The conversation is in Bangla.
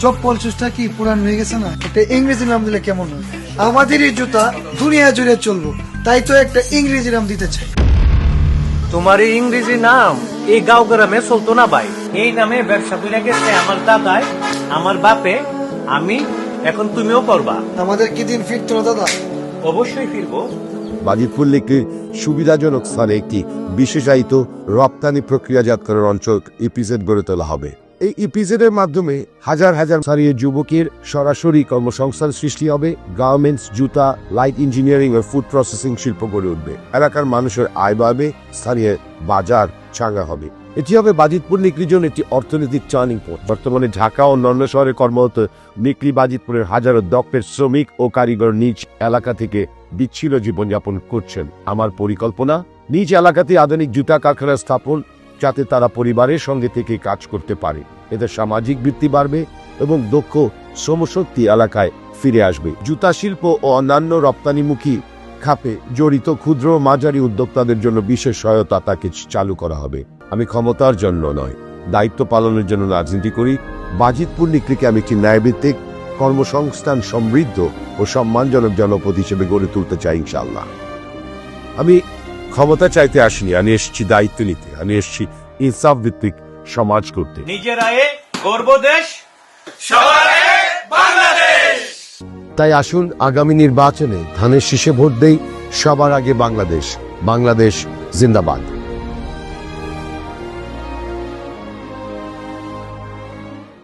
চপ্পল শুজটা কি পুরান হয়ে গেছে না? একটা ইংরেজি নাম দিলে কেমন হয়? আমাদের এই জুতা দুনিয়া জুড়ে চলবো, তাই তো একটা ইংরেজি নাম দিতে চাই। তোমার এই ইংরেজি নাম এই গাঁও গ্রামে চলতো না ভাই। এই নামে ব্যবসা করে গেছে আমার দাদাই, আমার বাপে, আমি, এখন তুমিও করবা। আমাদের কি দিন ফিরতো না দাদা? অবশ্যই ফিরবো। বাজিতপুর লেকের সুবিধাজনক স্থানে একটি বিশেষায়িত রপ্তানি প্রক্রিয়াজাতকরণ অঞ্চল ইপিজেড গড়ে তোলা হবে। এই ইপিজেডের মাধ্যমে হাজার হাজার স্থানীয় যুবকের সরাসরি কর্মসংস্থান সৃষ্টি হবে। গার্মেন্টস, জুতা, লাইট ইঞ্জিনিয়ারিং ও ফুড প্রসেসিং শিল্প গড়ে উঠবে। এলাকার মানুষের আয় বাড়বে, স্থানীয় বাজার চাঙ্গা হবে। এটি হবে বাজিতপুর নিকলির জন্য একটি অর্থনৈতিক টার্নিং পয়েন্ট। বর্তমানে ঢাকা ও অন্যান্য শহরে কর্মরত নিকলি বাজিতপুরের হাজারো দক্ষ শ্রমিক ও কারিগর নিজ এলাকা থেকে বিচ্ছিন্ন জীবনযাপন করছেন। আমার পরিকল্পনা, নিজ এলাকাতে আধুনিক জুতা কারখানা স্থাপন, যাতে তারা পরিবারের সঙ্গে থেকে কাজ করতে পারে। এতে সামাজিক বৃত্তি বাড়বে এবং দক্ষ শ্রমশক্তি এলাকায় ফিরে আসবে। জুতা শিল্প ও অন্যান্য রপ্তানিমুখী খাপে জড়িত ক্ষুদ্র ও মাঝারি উদ্যোক্তাদের জন্য বিশেষ সহায়তা প্যাকেজ চালু করা হবে। আমি ক্ষমতার জন্য নয়, দায়িত্ব পালনের জন্য রাজনীতি করি। বাজিতপুর নিকলিকে আমি একটি ন্যায়ভিত্তিক, কর্মসংস্থান সমৃদ্ধ ও সম্মানজনক জনপদ হিসেবে গড়ে তুলতে চাই ইনশাআল্লাহ। আমি ক্ষমতা চাইতে আসিনি, আমি এসেছি দায়িত্ব নিতে। আমি এসেছি ইনসাফ ভিত্তিক সমাজ করতে। নিজের আয়ে গর্ব দেশ, সবার আয়ে বাংলাদেশ। তাই আসুন আগামী নির্বাচনে ধানের শীষে ভোট দেই। সবার আগে বাংলাদেশ। বাংলাদেশ জিন্দাবাদ।